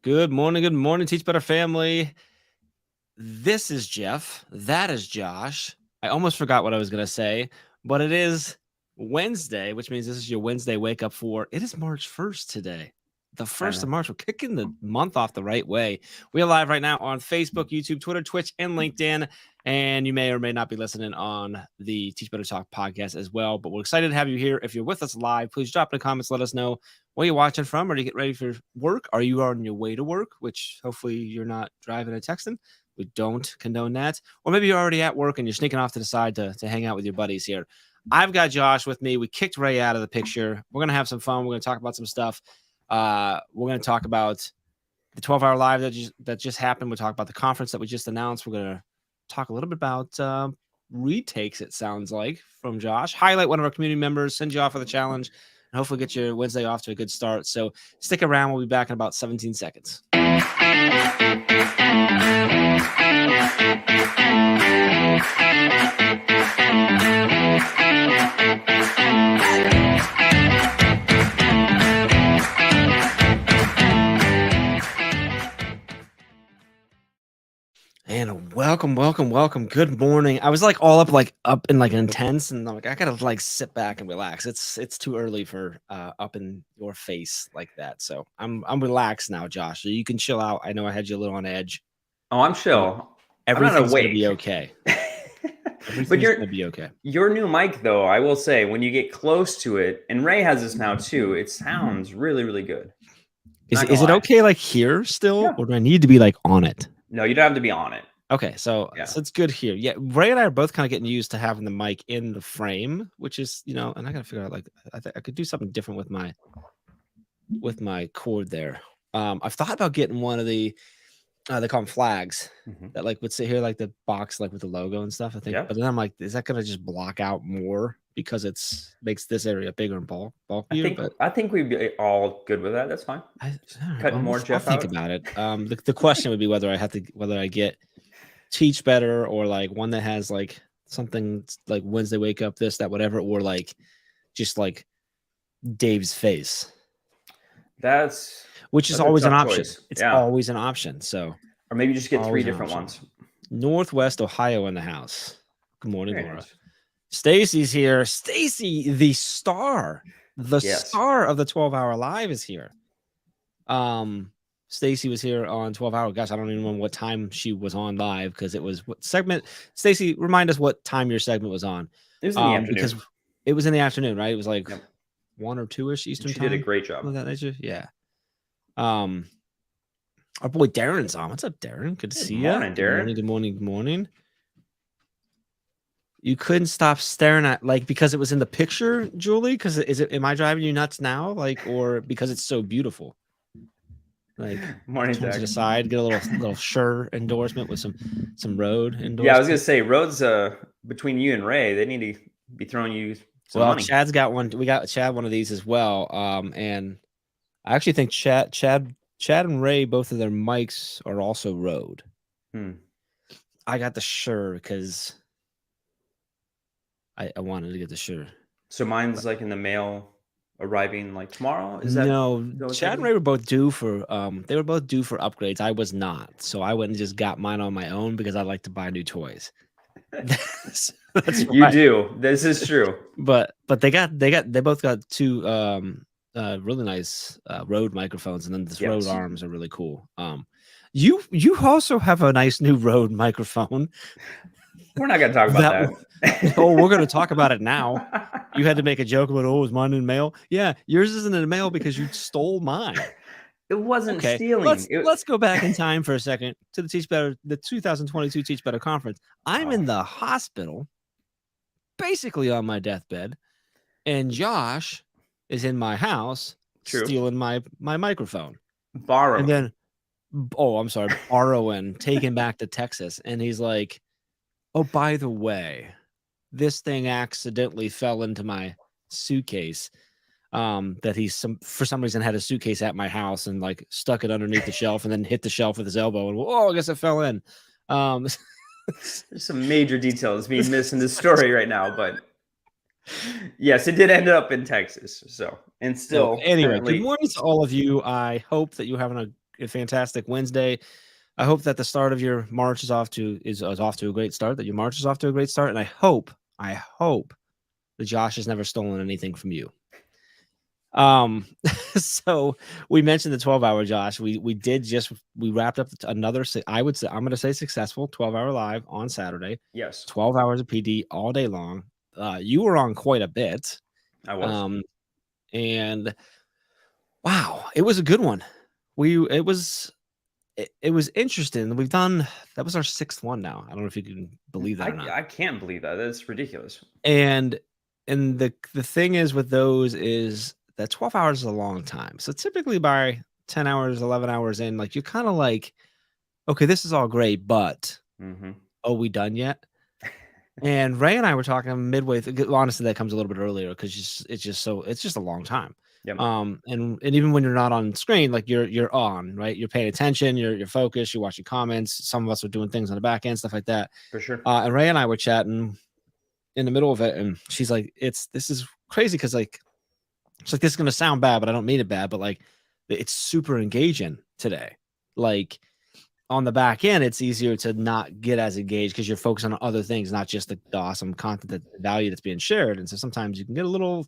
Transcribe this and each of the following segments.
Good morning, Teach Better family. This is Jeff. That is Josh. I almost forgot what I was going to say, but it is Wednesday, which means this is your Wednesday wake up for. It is March 1st today. The 1st of March. We're kicking the month off the right way. We are live right now on Facebook, YouTube, Twitter, Twitch, and LinkedIn. And you may or may not be listening on the Teach Better Talk podcast as well. But we're excited to have you here. If you're with us live, please drop in the comments. Let us know where you're watching from. Are you getting ready for work? Are you on your way to work? Which hopefully you're not driving and texting. We don't condone that. Or maybe you're already at work and you're sneaking off to the side to hang out with your buddies here. I've got Josh with me. We kicked Ray out of the picture. We're going to have some fun. We're going to talk about some stuff. We're going to talk about the 12-hour live that just happened. We'll talk about the conference that we just announced. We're going to talk a little bit about retakes, it sounds like, from Josh. Highlight one of our community members, send you off with a challenge, and hopefully get your Wednesday off to a good start. So stick around. We'll be back in about 17 seconds. And welcome. Good morning. I was like all up in like intense, and I'm like, I gotta like sit back and relax. It's too early for up in your face like that. So I'm relaxed now, Josh. So you can chill out. I know I had you a little on edge. Oh, I'm chill. Everything's gonna be okay. But you're gonna be okay. Your new mic, though, I will say, when you get close to it, and Ray has this now too, it sounds really, really good. Is it okay like here still, or do I need to be like on it? No, you don't have to be on it. Okay, so it's good here. Yeah, Ray and I are both kind of getting used to having the mic in the frame, which is, and I gotta figure out like I could do something different with my cord there. I've thought about getting one of the they call them flags that like would sit here like the box like with the logo and stuff. I think, but then I'm like, is that gonna just block out more because makes this area bigger and bulkier? I think we'd be all good with that. That's fine. Cutting more Jeff out. Think about it. The question would be whether I get Teach Better or like one that has like something like Wednesday wake up, this, that, whatever, or like just like Dave's face. Which is always an option. It's always an option. So, or maybe just get 3 different ones. Northwest Ohio in the house. Good morning, Laura. Stacy's here. Stacy, the star of the 12-hour live is here. Stacy was here on 12-hour. Gosh, I don't even know what time she was on live because it was what segment. Stacy, remind us what time your segment was on. It was in the afternoon. Because it was in the afternoon, right? It was like 1 or 2-ish Eastern time. She did a great job. That nature. Yeah. Our boy Darren's on. What's up, Darren? Good to see you. Morning, Darren. Good morning. You couldn't stop staring at because it was in the picture, Julie. Because am I driving you nuts now? Or because it's so beautiful? Morning, to the side, get a little Shure endorsement with some Rode endorsement. Yeah, I was gonna say Rode's between you and Ray, they need to be throwing you some money. Chad's got one. We got Chad one of these as well. And I actually think Chad and Ray, both of their mics are also Rode. I got the Shure because I wanted to get the Shure. So mine's like in the mail, arriving like tomorrow. Chad and Ray were both due for upgrades. I was not, so I went and just got mine on my own because I like to buy new toys. That's you do. This is true. But they both got 2 really nice Rode microphones, and then the Rode arms are really cool. You also have a nice new Rode microphone. We're not going to talk about that. We're going to talk about it now. You had to make a joke about, is mine in the mail? Yeah, yours isn't in the mail because you stole mine. It wasn't stealing. Let's go back in time for a second to the 2022 Teach Better conference. I'm in the hospital, basically on my deathbed, and Josh is in my house stealing my microphone. Borrowing. And then, borrowing, taken back to Texas. And he's like, oh, by the way, this thing accidentally fell into my suitcase. That he for some reason had a suitcase at my house and like stuck it underneath the shelf and then hit the shelf with his elbow and I guess it fell in. There's some major details being missed in this story right now, but yes, it did end up in Texas. So, and still, anyway, good morning to all of you. I hope that you're having fantastic Wednesday. I hope that the start of your March is off to a great start, that your March is off to a great start. And I hope that Josh has never stolen anything from you. So we mentioned the 12-hour, Josh. We wrapped up another, I'm going to say successful 12-hour live on Saturday. Yes. 12 hours of PD all day long. You were on quite a bit. I was. And wow, it was a good one. It was interesting. That was our 6th one now. I don't know if you can believe that or not. I can't believe that. That's ridiculous. And the thing is with those is that 12 hours is a long time. So typically by 10 hours, 11 hours in, like, you're kind of like, okay, this is all great, but are we done yet? And Ray and I were talking midway through. Honestly, that comes a little bit earlier because it's just a long time. Yep. And even when you're not on screen, like you're on, right? You're paying attention, you're focused, you're watching comments. Some of us are doing things on the back end, stuff like that. For sure. And Ray and I were chatting in the middle of it, and she's like, this is crazy because, like, it's like, this is gonna sound bad, but I don't mean it bad, but like, it's super engaging today. Like, on the back end, it's easier to not get as engaged because you're focused on other things, not just the awesome content, the value that's being shared. And so sometimes you can get a little,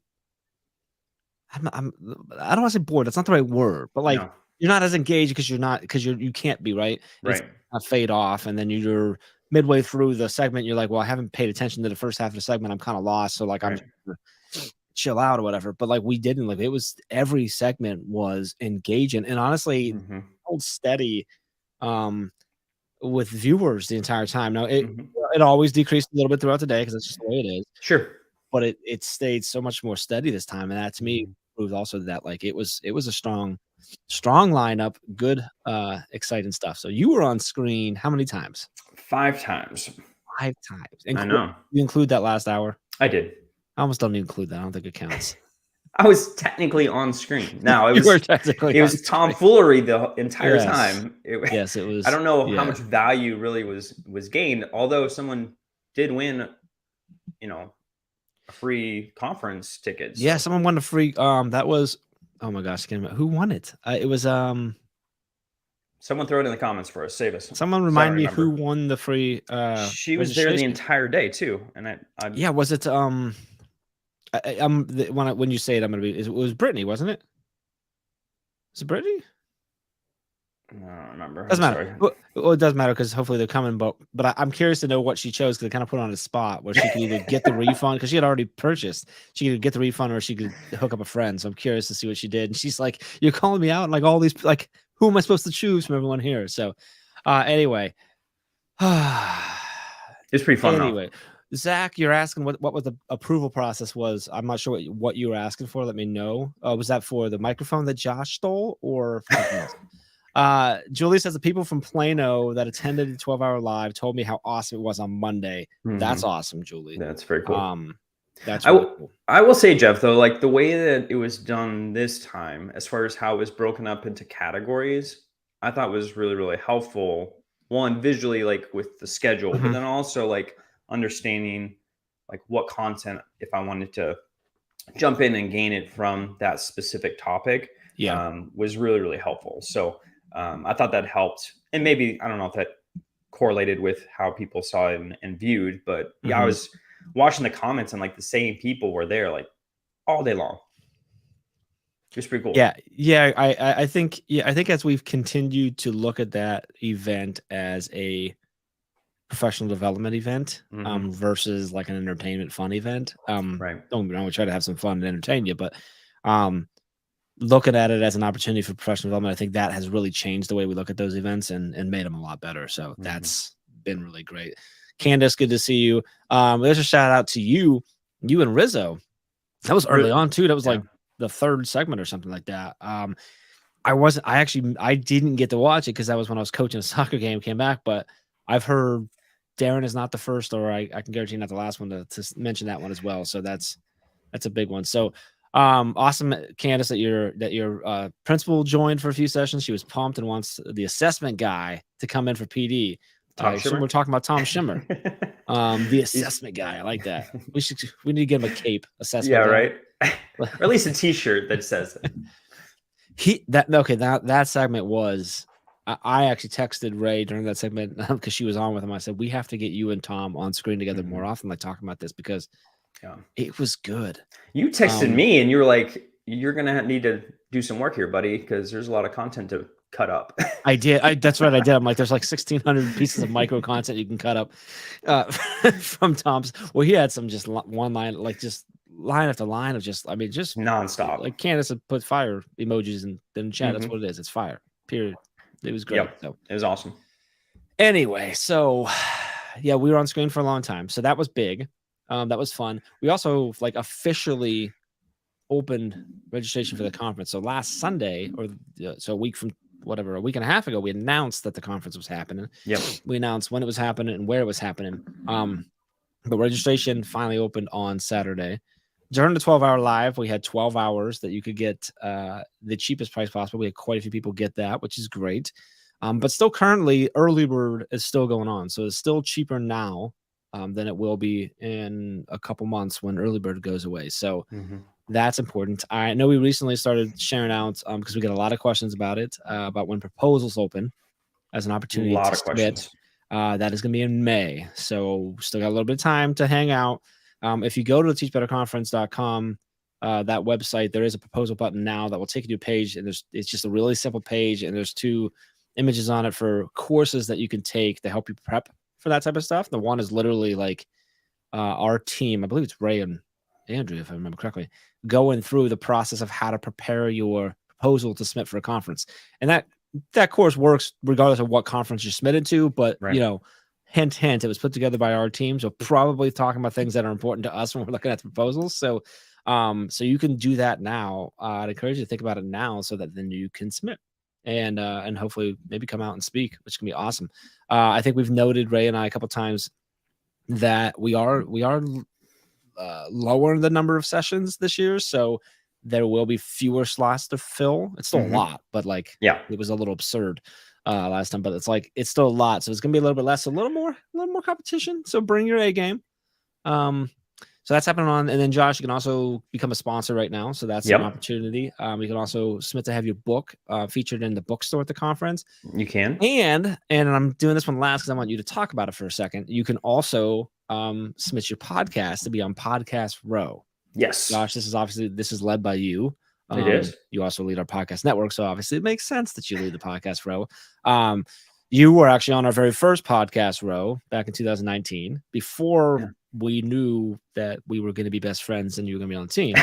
I don't want to say bored. That's not the right word, but like, you're not as engaged because you can't be, right. Right. It's fade off. And then you're midway through the segment. You're like, well, I haven't paid attention to the first half of the segment. I'm kind of lost. So like, I'm just chill out or whatever. But like, we didn't, like, it was, every segment was engaging and honestly held steady with viewers the entire time. Now it always decreased a little bit throughout the day because that's just the way it is. Sure. But it stayed so much more steady this time. And that to me proved also that, like, it was a strong lineup, good, exciting stuff. So you were on screen how many times? 5 times. 5 times. I know. You include that last hour? I did. I almost don't include that. I don't think it counts. I was technically on screen. No, it was tomfoolery the entire time. Yes, it was. I don't know how much value really was gained, although someone did win, a free conference ticket. So. Yeah, someone won a free. That was. Oh my gosh, who won it? It was. Someone throw it in the comments for us. Save us. Someone remind me who won the free. She was there the entire day too, and yeah, was it when you say it, I'm gonna be. It was Brittany, wasn't it? Is it Brittany? I don't remember. Doesn't matter. Well, it does matter because hopefully they're coming. But I'm curious to know what she chose because they kind of put her on a spot where she could either get the refund because she had already purchased. She could get the refund or she could hook up a friend. So I'm curious to see what she did. And she's like, "You're calling me out and like all these like who am I supposed to choose from everyone here?" So anyway, it's pretty fun. Anyway. Zach, you're asking what the approval process was. I'm not sure what you were asking for. Let me know. Was that for the microphone that Josh stole or for something else? Julie says the people from Plano that attended the 12-hour live told me how awesome it was on Monday. That's awesome, Julie. That's very cool. That's really cool. I will say, Jeff, though, like the way that it was done this time, as far as how it was broken up into categories, I thought was really, really helpful. One, visually, like with the schedule, but then also like understanding like what content, if I wanted to jump in and gain it from that specific topic, was really, really helpful. So I thought that helped. And maybe, I don't know if that correlated with how people saw it and viewed, but I was watching the comments and like the same people were there like all day long. It was pretty cool. Yeah. I think as we've continued to look at that event as a professional development event versus like an entertainment fun event. Right. Don't get me wrong, we try to have some fun and entertain you, but looking at it as an opportunity for professional development, I think that has really changed the way we look at those events and made them a lot better. So that's been really great. Candace, good to see you. There's a shout out to you and Rizzo. That was early on too. That was like the 3rd segment or something like that. I didn't get to watch it because that was when I was coaching a soccer game, came back, but I've heard Darren is not the first, or I can guarantee not the last one to mention that one as well. So that's a big one. So awesome, Candace, that your principal joined for a few sessions. She was pumped and wants the assessment guy to come in for PD. We're talking about Tom Shimmer, the assessment guy. I like that. We need to get him a cape assessment. Yeah, right. Or at least a T-shirt that says it. That segment was. I actually texted Ray during that segment because she was on with him. I said, we have to get you and Tom on screen together more often, like talking about this, because Yeah. it was good. You texted me and you were like, "You're gonna need to do some work here, buddy, because there's a lot of content to cut up." I did. That's what I did. I'm like, there's like 1,600 pieces of micro content you can cut up from Tom's. Well, he had some just one line, like just line after line of just, I mean, just Nonstop. like Candace had put fire emojis in the chat. That's Mhm. what it is. It's fire. Period. It was great. Yep. So It was awesome. anyway, so yeah, we were on screen for a long time. So that was big. That was fun. We also like officially opened registration for the conference. So last Sunday, or so a week from whatever, a week and a half ago, we announced that the conference was happening. Yep. We announced when it was happening and where it was happening. But registration finally opened on Saturday. During the 12-hour live, we had 12 hours that you could get the cheapest price possible. We had quite a few people get that, which is great. But still currently, early bird is still going on. So it's still cheaper now than it will be in a couple months when early bird goes away. So that's important. I know we recently started sharing out because we get a lot of questions about it, about when proposals open as an opportunity to submit. That is going to be in May. So still got a little bit of time to hang out. If you go to the teachbetterconference.com, that website, there is a proposal button now that will take you to a page, and it's just a really simple page, and there's 2 images on it for courses that you can take to help you prep for that type of stuff. The one is literally like our team, I believe it's Ray and Andrew, if I remember correctly, going through the process of how to prepare your proposal to submit for a conference. And that course works regardless of what conference you're submitted to, but you know, hint, it was put together by our team. So probably talking about things that are important to us when we're looking at the proposals. So, so you can do that now. I'd encourage you to think about it now so that then you can submit and hopefully maybe come out and speak, which can be awesome. I think we've noted, Ray and I, a couple times that we are lower the number of sessions this year. So there will be fewer slots to fill. It's still a lot, but like, it was a little absurd last time, but it's still a lot. So it's going to be a little bit less, a little more competition. So bring your A game. So that's happening on, and then Josh, you can also become a sponsor right now. So that's an opportunity. You can also submit to have your book featured in the bookstore at the conference. You can. And I'm doing this one last because I want you to talk about it for a second. You can also submit your podcast to be on Podcast Row. Yes. Josh, this is led by you. It is. You also lead our podcast network. So obviously it makes sense that you lead the Podcast Row. You were actually on our very first Podcast Row back in 2019 before we knew that we were going to be best friends and you were going to be on the team.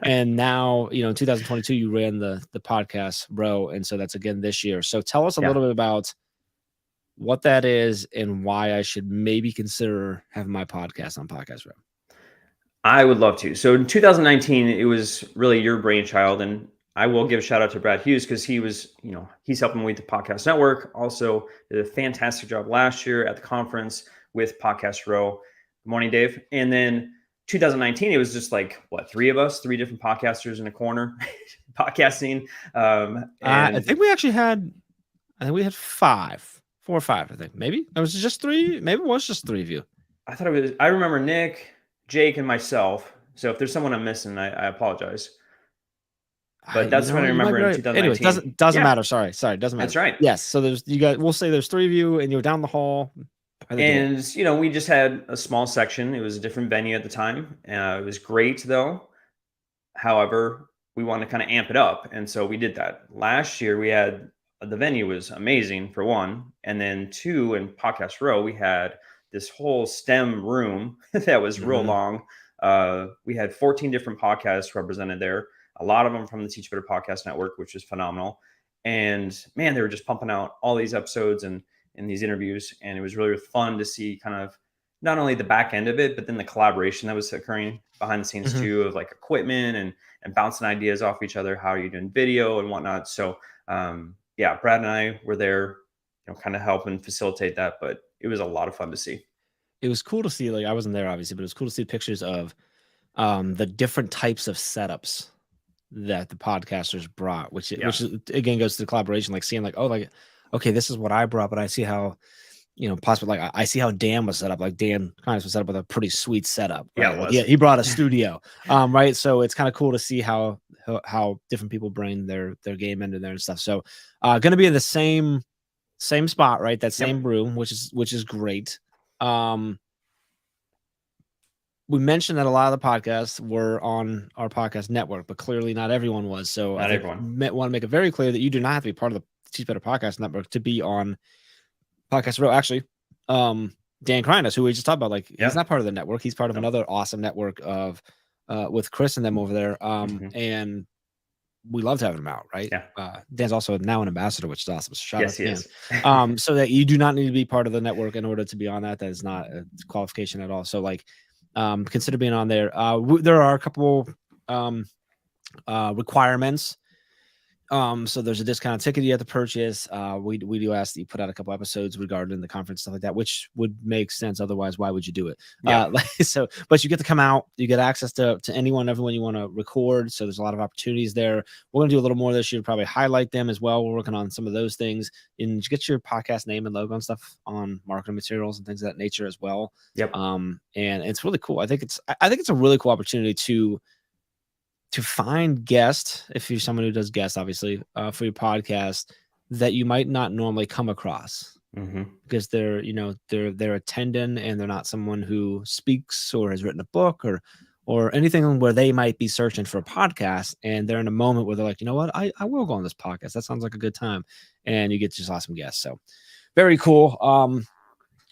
And now, in 2022, you ran the Podcast Row. And so that's again this year. So tell us a little bit about what that is and why I should maybe consider having my podcast on Podcast Row. I would love to. So in 2019, it was really your brainchild. And I will give a shout out to Brad Hughes because he was, he's helping with the podcast network. Also did a fantastic job last year at the conference with Podcast Row. Good morning, Dave. And then 2019, it was just like, 3 of us, 3 different podcasters in a corner podcasting. I think we actually had, 5, 4 or 5, I think. Maybe it was just 3. Maybe it was just 3 of you. I remember Nick, Jake, and myself. So if there's someone I'm missing, I apologize. But that's when I remember in 2019. Anyway, doesn't matter. Sorry, doesn't matter. That's right. Yes. So we'll say there's 3 of you, and you're down the hall. And we just had a small section. It was a different venue at the time. It was great though. However, we wanted to kind of amp it up, and so we did that. Last year, we had the venue was amazing for 1, and then 2 in Podcast Row, we had this whole STEM room that was real long. We had 14 different podcasts represented there. A lot of them from the Teach Better Podcast Network, which is phenomenal. And man, they were just pumping out all these episodes and these interviews. And it was really fun to see kind of not only the back end of it, but then the collaboration that was occurring behind the scenes too, of like equipment and bouncing ideas off each other. How are you doing video and whatnot? So Brad and I were there, kind of helping facilitate that, but it was a lot of fun to see. It was cool to see, like, I wasn't there obviously, but it was cool to see pictures of the different types of setups that the podcasters brought, which again goes to the collaboration, like seeing like, okay, this is what I brought, but I see how possibly like I see how Dan was set up. Like Dan kind of was set up with a pretty sweet setup, Yeah, right? it Like was. he brought a studio, right? So it's kind of cool to see how different people bring their game into there and stuff. So, going to be in the same spot, right? That same Yep. room, which is great. We mentioned that a lot of the podcasts were on our podcast network, but clearly not everyone was. So I Not think everyone. want to make it very clear that you do not have to be part of the Teach Better Podcast Network to be on Podcast Row. Actually, Dan Krynas, who we just talked about, like he's not part of the network. He's part of another awesome network of with Chris and them over there. And we loved having him out, right? Yeah. Dan's also now an ambassador, which is awesome. So shout out to Dan. Is. So that you do not need to be part of the network in order to be on that. That is not a qualification at all. So like consider being on there. There are a couple requirements. So there's a discounted ticket you have to purchase. We do ask that you put out a couple episodes regarding the conference, stuff like that, which would make sense. Otherwise, why would you do it? But you get to come out, you get access to everyone you want to record. So there's a lot of opportunities there. We're going to do a little more this year, probably highlight them as well. We're working on some of those things and get your podcast name and logo and stuff on marketing materials and things of that nature as well. Yep. And it's really cool. I think it's a really cool opportunity to find guests, if you're someone who does guests, obviously, for your podcast that you might not normally come across because they're attending and they're not someone who speaks or has written a book or anything where they might be searching for a podcast and they're in a moment where they're like, you know what, I will go on this podcast. That sounds like a good time. And you get just awesome guests. So very cool.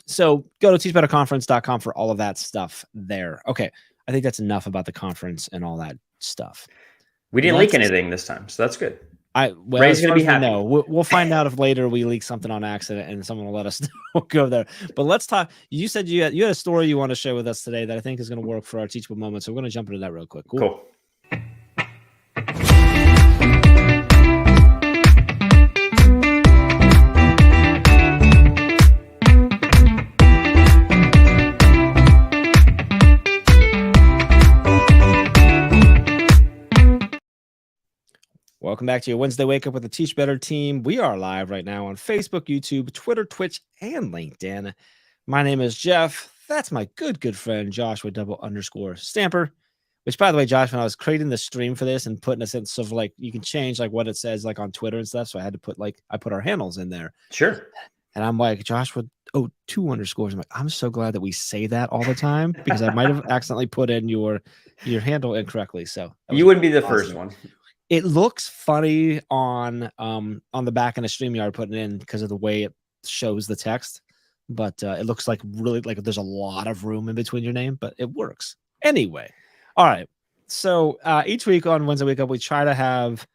So go to teachbetterconference.com for all of that stuff there. Okay. I think that's enough about the conference and all that stuff. We didn't leak anything this time, so that's good. Ray's going to be happy. No, we'll find out if later we leak something on accident and someone will let us go there. But let's talk. You said you had a story you want to share with us today that I think is going to work for our teachable moment. So we're going to jump into that real quick. Cool. Welcome back to your Wednesday Wake Up with the Teach Better team. We are live right now on Facebook, YouTube, Twitter, Twitch, and LinkedIn. My name is Jeff. That's my good friend, Josh with _Stamper. Which, by the way, Josh, when I was creating the stream for this and putting a sense of like, you can change like what it says like on Twitter and stuff. So I had to put I put our handles in there. Sure. And I'm like, Josh with 2 underscores. I'm like, I'm so glad that we say that all the time because I might have accidentally put in your handle incorrectly. So you wouldn't be the first one. It looks funny on the back end of StreamYard putting it in because of the way it shows the text, but it looks like really like there's a lot of room in between your name, but it works anyway. All right. So each week on Wednesday Wake Up, we try to have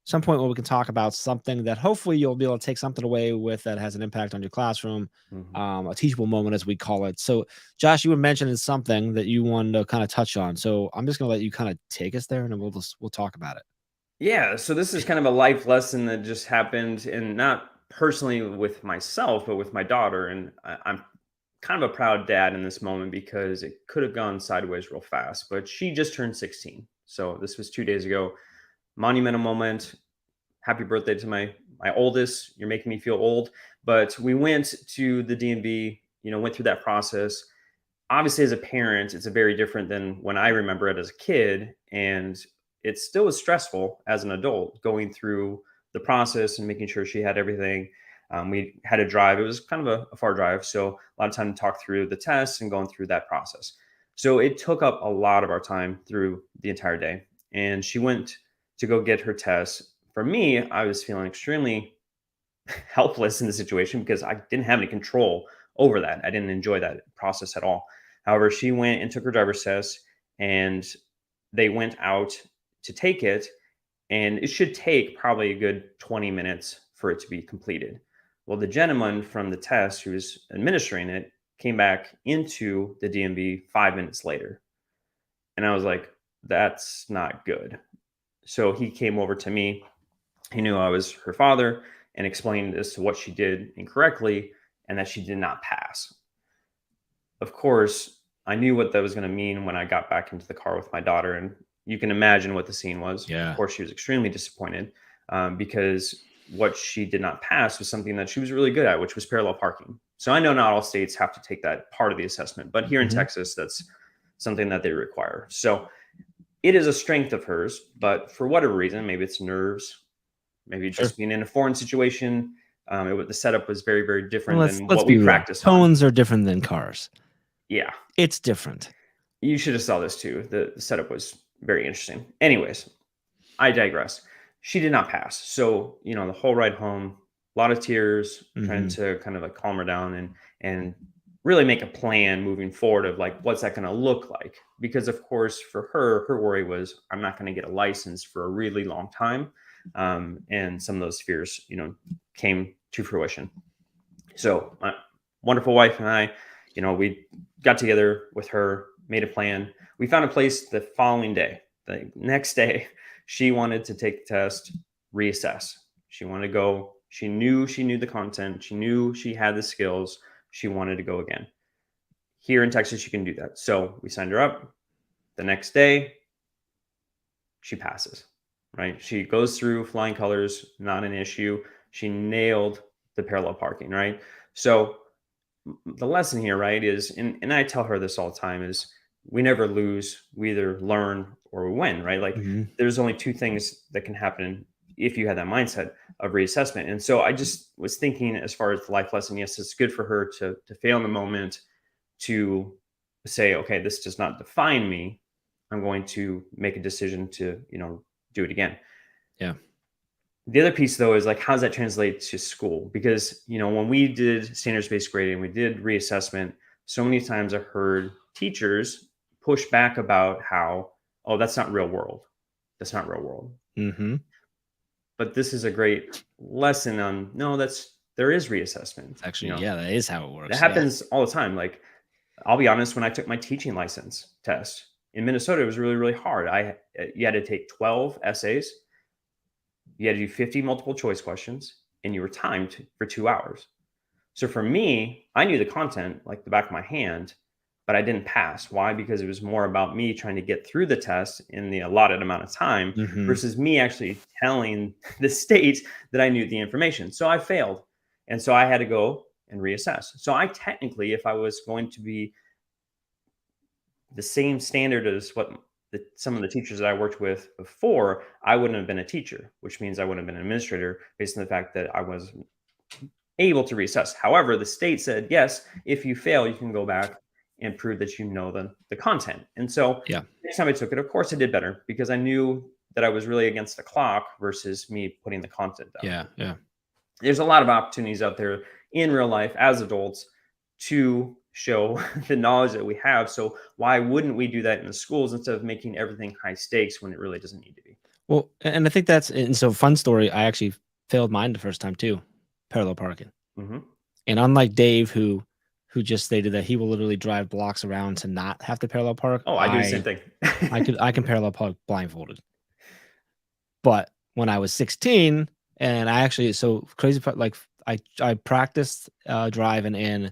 some point where we can talk about something that hopefully you'll be able to take something away with that has an impact on your classroom, a teachable moment as we call it. So Josh, you were mentioning something that you wanted to kind of touch on. So I'm just going to let you kind of take us there and then we'll talk about it. Yeah, so this is kind of a life lesson that just happened, and not personally with myself, but with my daughter. And I'm kind of a proud dad in this moment because it could have gone sideways real fast. But she just turned 16, so this was 2 days ago. Monumental moment. Happy birthday to my oldest. You're making me feel old. But we went to the DMV. Went through that process. Obviously, as a parent, it's very different than when I remember it as a kid, and it still was stressful as an adult going through the process and making sure she had everything. We had to drive. It was kind of a far drive. So a lot of time to talk through the tests and going through that process. So it took up a lot of our time through the entire day. And she went to go get her test. For me, I was feeling extremely helpless in the situation because I didn't have any control over that. I didn't enjoy that process at all. However, she went and took her driver's test and they went out to take it, and it should take probably a good 20 minutes for it to be completed. Well, the gentleman from the test who was administering it came back into the DMV 5 minutes later. And I was like, that's not good. So he came over to me. He knew I was her father and explained as to what she did incorrectly and that she did not pass. Of course, I knew what that was going to mean when I got back into the car with my daughter, and you can imagine what the scene was. Yeah. Of course, she was extremely disappointed because what she did not pass was something that she was really good at, which was parallel parking. So I know not all states have to take that part of the assessment, but here in Mhm. Texas, that's something that they require. So it is a strength of hers, but for whatever reason, maybe it's nerves, maybe Sure. just being in a foreign situation. The setup was very, very And different let's than let's what we be real. practice on. Tones are different than cars. Yeah, It's different. you should have saw this too. The setup was very interesting. Anyways, I digress. She did not pass. So, the whole ride home, a lot of tears, trying Mhm. to kind of like calm her down and really make a plan moving forward of like what's that going to look like? Because of course, for her worry was I'm not going to get a license for a really long time. And some of those fears, came to fruition. So my wonderful wife and I, we got together with her, made a plan. We found a place the following day. The next day, she wanted to take the test, reassess. She wanted to go. She knew the content. She knew she had the skills. She wanted to go again. Here in Texas, you can do that. So we signed her up. The next day, she passes, right? She goes through flying colors, not an issue. She nailed the parallel parking, right? So the lesson here, right, is, and I tell her this all the time, is we never lose. We either learn or we win, right? Like Mhm. there's only two things that can happen if you have that mindset of reassessment. And so I just was thinking, as far as the life lesson, yes, it's good for her to fail in the moment, to say, okay, this does not define me. I'm going to make a decision to, do it again. Yeah. The other piece, though, is like, how does that translate to school? Because, when we did standards based grading, we did reassessment, so many times I heard teachers push back about how, oh, that's not real world. That's not real world. Mhm. But this is a great lesson on, no, there is reassessment. Actually, yeah, that is how it That works. Yeah. happens all the time. Like, I'll be honest, when I took my teaching license test in Minnesota, it was really, really hard. You had to take 12 essays, you had to do 50 multiple choice questions, and you were timed for 2 hours. So for me, I knew the content like the back of my hand, but I didn't pass. Why? Because it was more about me trying to get through the test in the allotted amount of time Mhm. versus me actually telling the state that I knew the information. So I failed. And so I had to go and reassess. So I technically, if I was going to be the same standard as what some of the teachers that I worked with before, I wouldn't have been a teacher, which means I wouldn't have been an administrator based on the fact that I was able to reassess. However, the state said, yes, if you fail, you can go back and prove that you know the content. And so Yeah. next time I took it, of course I did better because I knew that I was really against the clock versus me putting the content down. Yeah. Yeah. There's a lot of opportunities out there in real life as adults to show the knowledge that we have. So why wouldn't we do that in the schools instead of making everything high stakes when it really doesn't need to be? Well, and I think that's and so fun story, I actually failed mine the first time too, parallel parking. Hmm. And unlike Dave, who just stated that he will literally drive blocks around to not have to parallel park, Oh, I do the same thing. I can parallel park blindfolded. But when I was 16, and I actually so crazy part, like I practiced driving in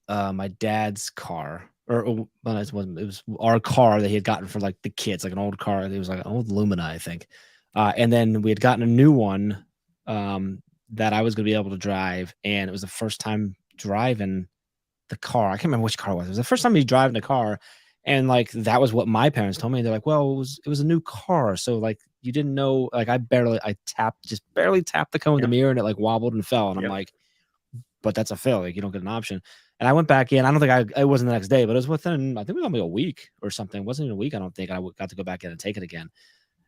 my dad's car, or well, it was our car that he had gotten for like the kids, like an old car. It was like an old Lumina, I think. And then we had gotten a new one that I was going to be able to drive, and it was the first time driving the car. I can't remember which car it was. It was the first time me driving a car, and like that was what my parents told me. They're like, "Well, it was a new car, so like you didn't know." Like I just barely tapped the cone of the Yeah. mirror, and it like wobbled and fell. And I'm Yep. like, "But that's a fail. Like you don't get an option." And I went back in. I don't think it wasn't the next day, but it was within I think it was only a week or something. It wasn't even a week. I don't think got to go back in and take it again.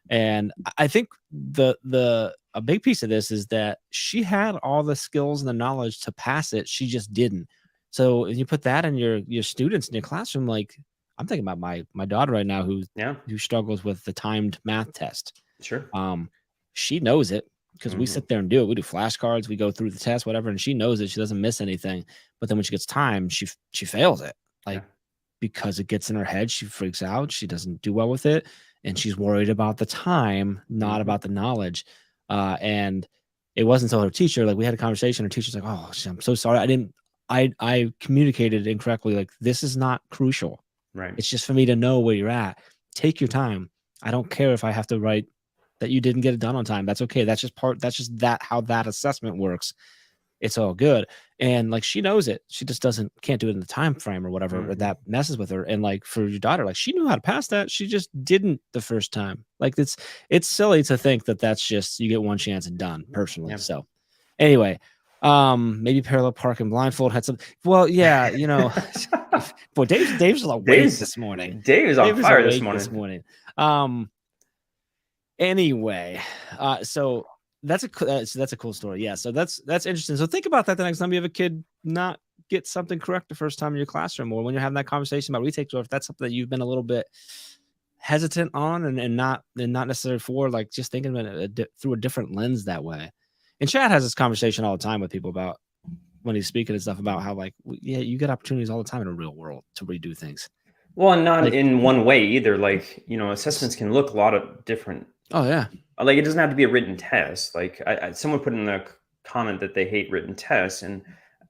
And I think the a big piece of this is that she had all the skills and the knowledge to pass it. She just didn't. So if you put that in your students in your classroom, like I'm thinking about my daughter right now Yeah. who struggles with the timed math test. Sure. Um, she knows it because we Hmm. sit there and do it. We do flashcards, we go through the test, whatever, and she knows it. She doesn't miss anything. But then when she gets time, she fails it. Yeah. Like because it gets in her head, she freaks out, she doesn't do well with it, and she's worried about the time, not Hmm. about the knowledge. And it wasn't until her teacher, like we had a conversation, her teacher's like, "Oh, I'm so sorry. I communicated incorrectly. Like this is not crucial. Right. It's just for me to know where you're at. Take your time. I don't care if I have to write that you didn't get it done on time. That's okay. That's just how that assessment works. it's all good. And like she knows it. She just can't do it in the time frame or whatever, or Mhm. that messes with her. And like for your daughter, like she knew how to pass that. She just didn't the first time. Like it's silly to think that that's just you get one chance and done personally. Yeah. So anyway, maybe parallel park and blindfold had some well, yeah, you know, boy, Dave's awake Dave's this morning. Dave is on Dave is fire this awake this morning. morning. Um Anyway, so that's a cool story. Yeah, so that's interesting. So think about that the next time you have a kid not get something correct the first time in your classroom, or when you're having that conversation about retakes, or if that's something that you've been a little bit hesitant on and not necessarily for, like just thinking about it through a different lens that way. And Chad has this conversation all the time with people about when he's speaking and stuff about how like yeah, you get opportunities all the time in the real world to redo things. Well, and not Like in one way either. Like, assessments can look a lot of different. oh yeah, Like, it doesn't have to be a written test. Like, someone put in the comment that they hate written tests, and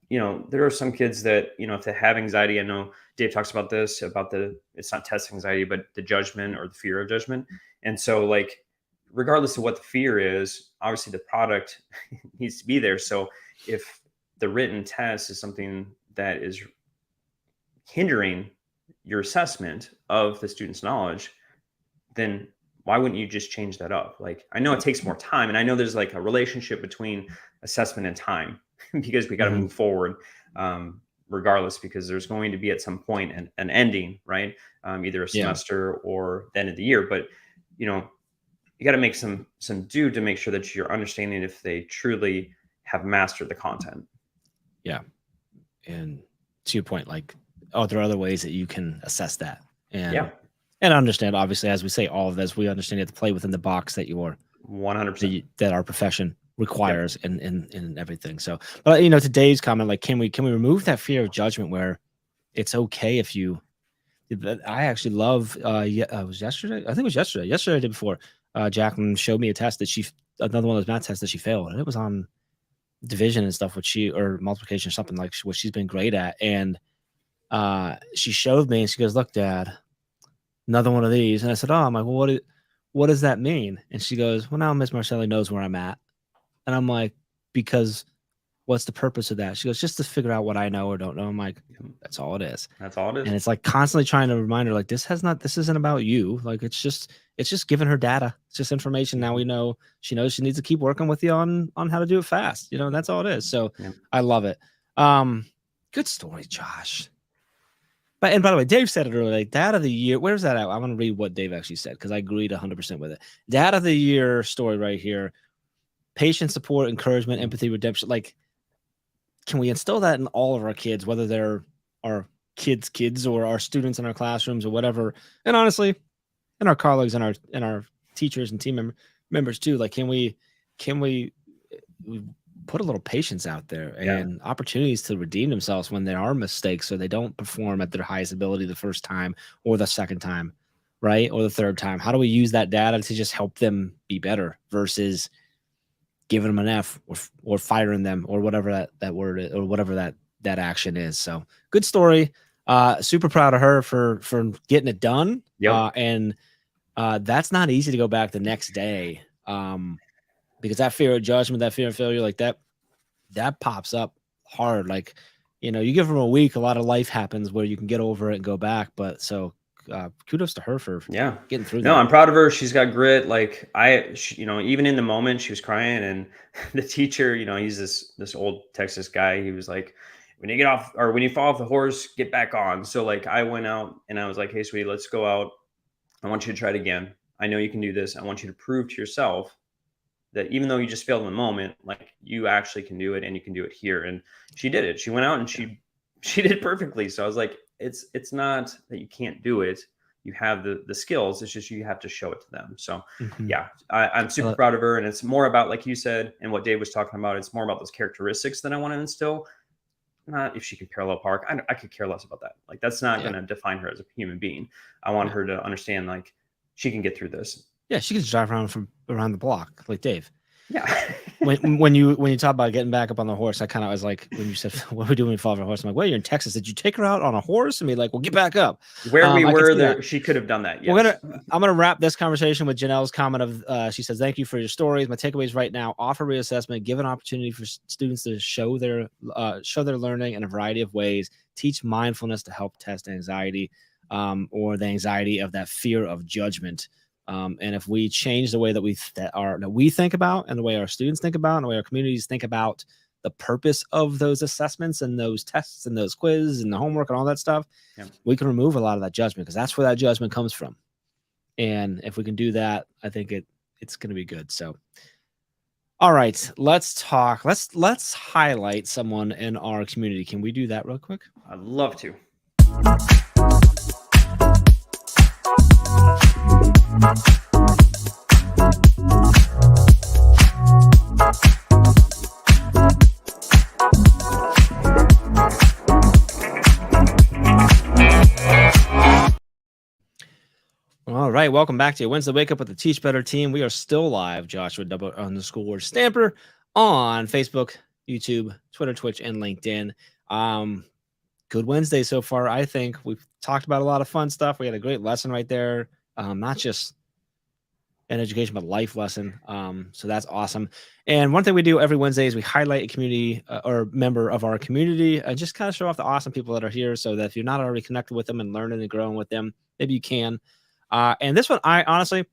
there are some kids that if they have anxiety. I know Dave talks about this about it's not test anxiety, but the judgment or the fear of judgment. And so, like, regardless of what the fear is, obviously the product needs to be there. So if the written test is something that is hindering your assessment of the student's knowledge, then why wouldn't you just change that up? Like, I know it takes more time, and I know there's like a relationship between assessment and time because we got to mhm, move forward, regardless, because there's going to be at some point an ending, right? Either a yeah. semester or the end of the year. But you know, you got to make some do to make sure that you're understanding if they truly have mastered the content. Yeah. And to your point, like, oh, there are other ways that you can assess that Yeah, and understand. Obviously, as we say all of this, we understand you have to play within the box that 100%. that our profession Yep. requires and everything. So, but you know, today's comment, like, can we remove that fear of judgment where it's okay if you I actually love yeah, it was yesterday. I think it was yesterday. Yesterday or the day before. Jacqueline showed me a test that another one of those math tests that she failed. And it was on division and stuff, which she or multiplication or something like what she's been great at. And she showed me and she goes, "Look, Dad, another one of these." And I said, "Oh," I'm like, "Well, what does that mean?" And she goes, "Well, now Miss Marcelli knows where I'm at." And I'm like, "Because what's the purpose of that?" She goes, "Just to figure out what I know or don't know." I'm like, "That's all it is." That's all it And is. it's like constantly trying to remind her, like, this isn't about you. Like, it's just giving her data. It's just information. Now Mhm. we know she knows she needs to keep working with you on how to do it fast. You know, that's all it is. So Yep. I love it. Um, Good story, Josh. But and by the way, Dave said it earlier, like dad of the year. Where's that at? I'm gonna read what Dave actually said because I agreed 100% with it. Dad of the year story right here. Patient support, encouragement, Mhm. empathy, redemption. Like, can we instill that in all of our kids, whether they're our kids or our students in our classrooms or whatever? And honestly, and our colleagues and our teachers and members too. Like, can we we put a little patience out there Yeah. and opportunities to redeem themselves when there are mistakes so they don't perform at their highest ability the first time or the second time, right? Or the third time. How do we use that data to just help them be better versus giving them an F or firing them or whatever that word is, or whatever that action is. So good story. Super proud of her for getting it done. Yep. And that's not easy to go back the next day. Because that fear of judgment, that fear of failure, like that pops up hard. Like, you know, you give them a week, a lot of life happens where you can get over it and go back. But so kudos to her for Yeah. getting through No, that. I'm proud of her. She's got grit. Like, even in the moment she was crying, and the teacher, he's this old Texas guy. He was like, when you get off or when you fall off the horse, get back on. So like I went out and I was like, "Hey, sweetie, let's go out. I want you to try it again. I know you can do this. I want you to prove to yourself that even though you just failed in the moment, like you actually can do it and you can do it here." And she did it. She went out and Yeah. she did perfectly. So I was like, it's not that you can't do it. You have the skills. It's just you have to show it to them. So Hmm. yeah, I'm super proud of her. And it's more about, like you said, and what Dave was talking about, it's more about those characteristics that I want to instill. Not if she can parallel park. I could care less about that. Like, that's not Yeah. going to define her as a human being. I want Yeah. her to understand, like, she can get through this. Yeah. She can just drive around from around the block like Dave. Yeah. when you talk about getting back up on the horse, I kind of was like, when you said, "What are we doing when we fall off a horse?" I'm like, "Well, you're in Texas. Did you take her out on a horse?" And be like, "Well, get back up." Where we I can were see that. there, she could have done that. We're Yes. I'm gonna wrap this conversation with Janelle's comment of she says, "Thank you for your stories. My takeaways right now: offer reassessment, give an opportunity for students to show their learning in a variety of ways. Teach mindfulness to help test anxiety, or the anxiety of that fear of judgment." And if we change the way that we think about, and the way our students think about, and the way our communities think about the purpose of those assessments and those tests and those quizzes and the homework and all that stuff, Yeah. we can remove a lot of that judgment, because that's where that judgment comes from. And if we can do that, I think it's going to be good. So, all right, let's talk. Let's highlight someone in our community. Can we do that real quick? I'd love to. All right, welcome back to your Wednesday Wake Up with the Teach Better team. We are still live, Joshua _Stamper on Facebook, YouTube, Twitter, Twitch, and LinkedIn. Good Wednesday so far. I think we've talked about a lot of fun stuff. We had a great lesson right there. Not just an education, but life lesson. So that's awesome. And one thing we do every Wednesday is we highlight a community or member of our community and just kind of show off the awesome people that are here, so that if you're not already connected with them and learning and growing with them, maybe you can. And this one, I honestly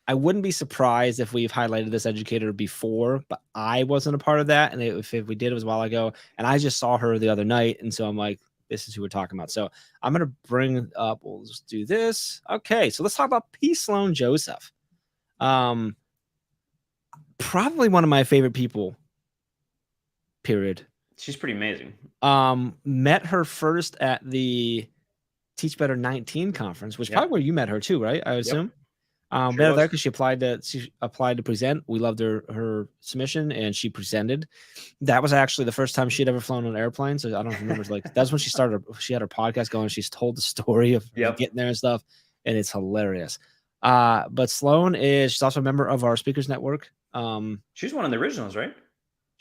wouldn't be surprised if we've highlighted this educator before, but I wasn't a part of that. And if we did, it was a while ago. And I just saw her the other night. And so I'm like, this is who we're talking about. So I'm going to bring up, we'll just do this. Okay. So let's talk about P. Sloan Joseph. Probably one of my favorite people, period. She's pretty amazing. Met her first at the Teach Better 19 conference, which probably where you met her too, right? I assume. Met her there because she applied to present. We loved her submission, and she presented. That was actually the first time she'd ever flown on an airplane. So I don't remember. Like, that's when she started. She had her podcast going. She's told the story of getting there and stuff, and it's hilarious. But Sloan she's also a member of our Speakers Network. She's one of the originals, right?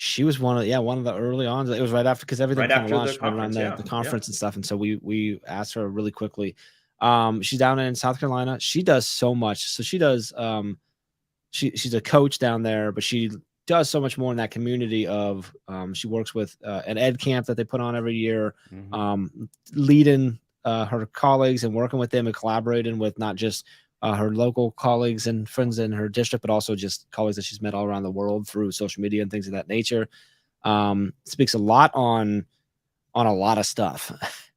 She was one of the early on. It was right after, because everything kind of launched right around the conference and stuff. And so we asked her really quickly. She's down in South Carolina. She does so much. So she does, she's a coach down there, but she does so much more in that community of, she works with an ed camp that they put on every year, leading her colleagues and working with them and collaborating with not just her local colleagues and friends in her district, but also just colleagues that she's met all around the world through social media and things of that nature. Speaks a lot on a lot of stuff,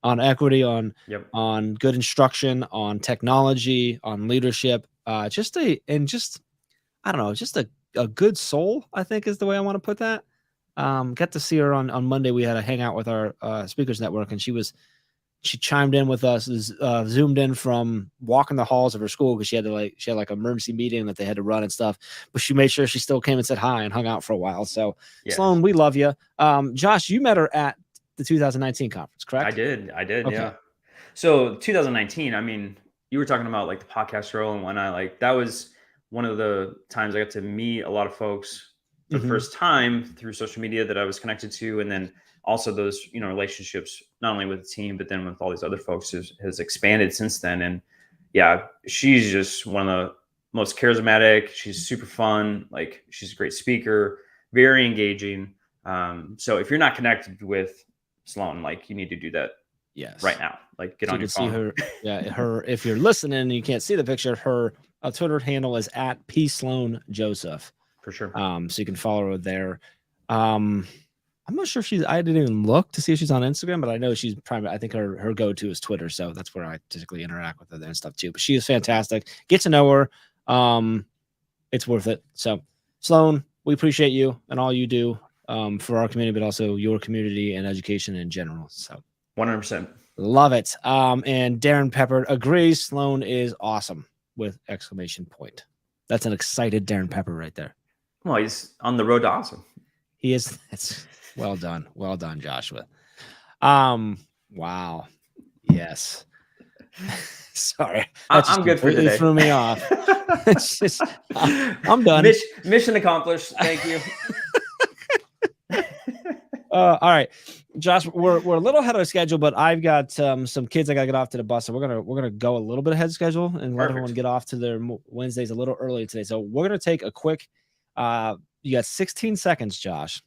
on equity, on good instruction, on technology, on leadership, just a good soul, I think is the way I want to put that. Got to see her on Monday. We had a hangout with our Speakers Network, and she chimed in with us, zoomed in from walking the halls of her school, because she had like an emergency meeting that they had to run and stuff, but she made sure she still came and said hi and hung out for a while. So Sloan, we love you. Josh, you met her at the 2019 conference, correct? I did. Okay. Yeah. So 2019, I mean, you were talking about like the podcast role and whatnot. Like, that was one of the times I got to meet a lot of folks for the first time through social media that I was connected to. And then also those, relationships, not only with the team, but then with all these other folks has expanded since then. And yeah, she's just one of the most charismatic. She's super fun. Like, she's a great speaker, very engaging. So if you're not connected with Sloan, like, you need to do that right now. Like, get on your phone. See her. If you're listening and you can't see the picture, her Twitter handle is at P. Sloan Joseph. For sure. So you can follow her there. I'm not sure I didn't even look to see if she's on Instagram, but I know she's I think her go-to is Twitter. So that's where I typically interact with her there and stuff too. But she is fantastic. Get to know her. It's worth it. So Sloan, we appreciate you and all you do for our community, but also your community and education in general. So 100%. Love it. And Darren Pepper agrees. Sloan is awesome with exclamation point. That's an excited Darren Pepper right there. Well, he's on the road to awesome. He is. It's well done. Well done, Joshua. Wow. Yes. Sorry, that just I'm good for completely today. threw me off. It's just, I'm done. Mission accomplished. Thank you. All right, Josh, we're a little ahead of schedule, but I've got some kids I gotta get off to the bus, so we're gonna go a little bit ahead of schedule and let everyone Perfect. get off to their Wednesdays a little early today. So we're gonna take a quick. You got 16 seconds, Josh,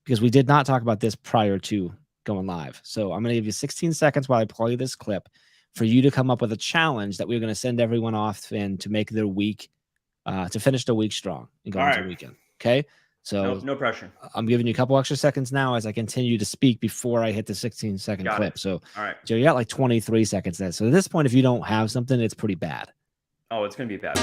because we did not talk about this prior to going live. So I'm gonna give you 16 seconds while I play this clip for you to come up with a challenge that we're gonna send everyone off and to make their week, to finish the week strong and go All into the right. weekend. Okay. So No pressure. I'm giving you a couple extra seconds now as I continue to speak before I hit the 16-second Got clip. it. So, All right. Joe, you got like 23 seconds there. So at this point, if you don't have something, it's pretty bad. Oh, it's gonna be bad.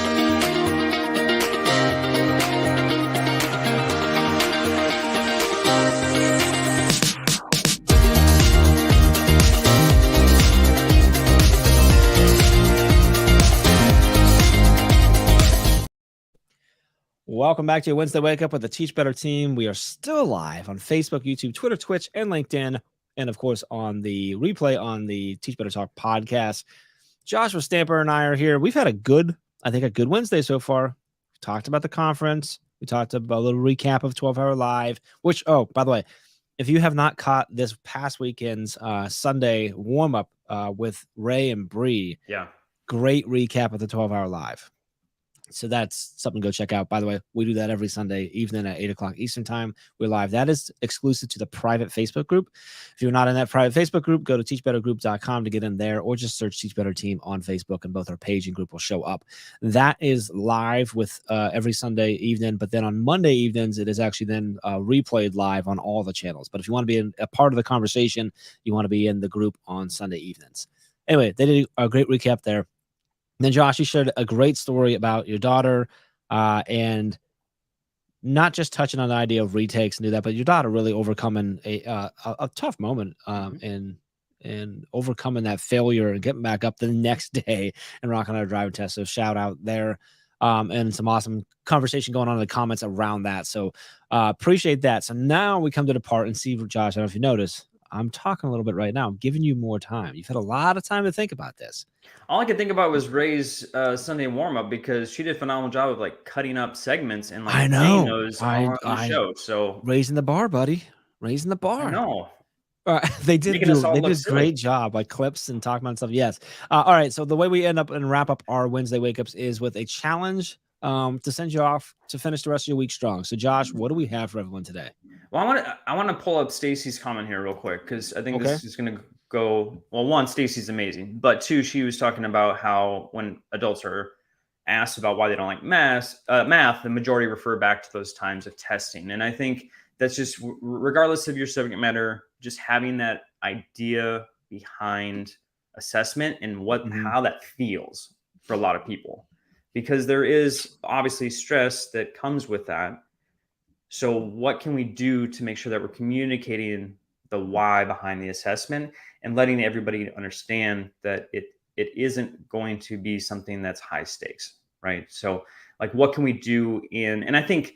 Welcome back to your Wednesday Wake Up with the Teach Better team. We are still live on Facebook, YouTube, Twitter, Twitch, and LinkedIn. And of course, on the replay on the Teach Better Talk podcast. Joshua Stamper and I are here. We've had a good Wednesday so far. We talked about the conference. We talked about a little recap of 12-hour live, which, oh, by the way, if you have not caught this past weekend's Sunday warm-up with Ray and Bree, Yeah. great recap of the 12-hour live. So that's something to go check out. By the way, we do that every Sunday evening at 8 o'clock Eastern time. We're live. That is exclusive to the private Facebook group. If you're not in that private Facebook group, go to teachbettergroup.com to get in there, or just search Teach Better Team on Facebook, and both our page and group will show up. That is live with every Sunday evening. But then on Monday evenings, it is actually then replayed live on all the channels. But if you want to be a part of the conversation, you want to be in the group on Sunday evenings. Anyway, they did a great recap there. And then, Josh, you shared a great story about your daughter and not just touching on the idea of retakes and do that, but your daughter really overcoming a tough moment and overcoming that failure and getting back up the next day and rocking out a driving test. So shout out there and some awesome conversation going on in the comments around that. So appreciate that. So now we come to the part and see, Josh, I don't know if you notice, I'm talking a little bit right now. I'm giving you more time. You've had a lot of time to think about this. All I could think about was Ray's Sunday warm up, because she did a phenomenal job of like cutting up segments and like I saying know. those on the show. So Raising the bar, buddy. Raising the I bar. know. They did Making us all they look did a silly. great job, like clips and talking about stuff. Yes. All right. So the way we end up and wrap up our Wednesday wake ups is with a challenge to send you off to finish the rest of your week strong. So Josh, what do we have for everyone today? Well, I want to pull up Stacy's comment here real quick, because I think Okay. this is going to go well. One, Stacy's amazing, but two, she was talking about how when adults are asked about why they don't like math, the majority refer back to those times of testing. And I think that's just, regardless of your subject matter, just having that idea behind assessment and how that feels for a lot of people, because there is obviously stress that comes with that. So what can we do to make sure that we're communicating the why behind the assessment and letting everybody understand that it isn't going to be something that's high stakes, right? So like, what can we do and I think,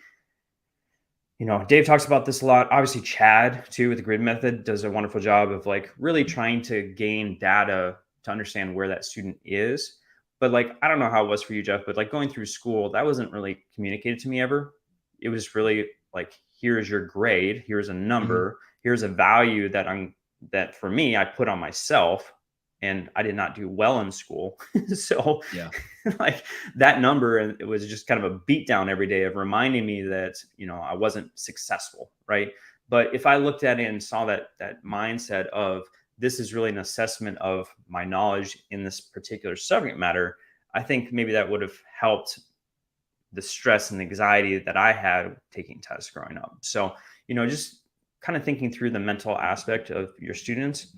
Dave talks about this a lot. Obviously, Chad too, with the grid method, does a wonderful job of like really trying to gain data to understand where that student is. But like, I don't know how it was for you, Jeff, but like going through school, that wasn't really communicated to me ever. It was really like, here's your grade, here's a number, here's a value that for me, I put on myself, and I did not do well in school. So Yeah. like that number, and it was just kind of a beat down every day of reminding me that, I wasn't successful. Right. But if I looked at it and saw that mindset of, this is really an assessment of my knowledge in this particular subject matter, I think maybe that would have helped the stress and anxiety that I had taking tests growing up. So, just kind of thinking through the mental aspect of your students.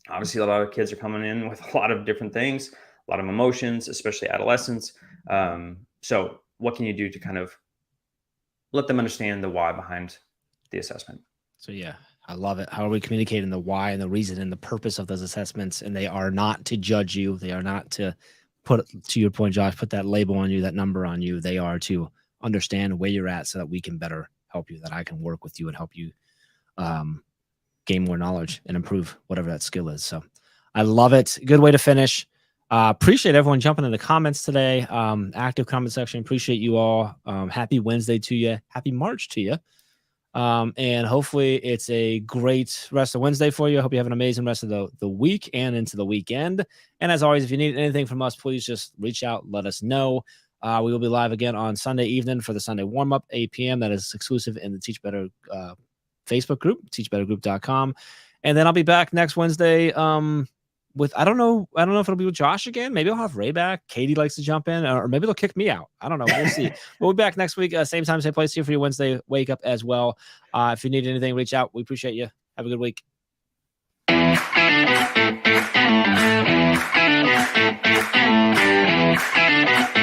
Obviously, a lot of kids are coming in with a lot of different things, a lot of emotions, especially adolescents. So what can you do to kind of let them understand the why behind the assessment? So yeah, I love it. How are we communicating the why and the reason and the purpose of those assessments? And they are not to judge you. They are not to put, to your point, Josh, put that label on you, that number on you. They are to understand where you're at so that we can better help you, that I can work with you and help you gain more knowledge and improve whatever that skill is. So I love it. Good way to finish. Appreciate everyone jumping in the comments today. Active comment section. Appreciate you all. Happy Wednesday to you. Happy March to you. And hopefully it's a great rest of Wednesday for you. I hope you have an amazing rest of the week and into the weekend. And as always, if you need anything from us, please just reach out, let us know. We will be live again on Sunday evening for the Sunday warm-up, 8 p.m. That is exclusive in the Teach Better Facebook group, teachbettergroup.com. And then I'll be back next Wednesday with I don't know if it'll be with Josh again. Maybe I'll have Ray back. Katie likes to jump in, or maybe they'll kick me out. I don't know. We'll see. We'll be back next week, same time, same place here for your Wednesday wake up as well. If you need anything, reach out. We appreciate you. Have a good week. Thank you.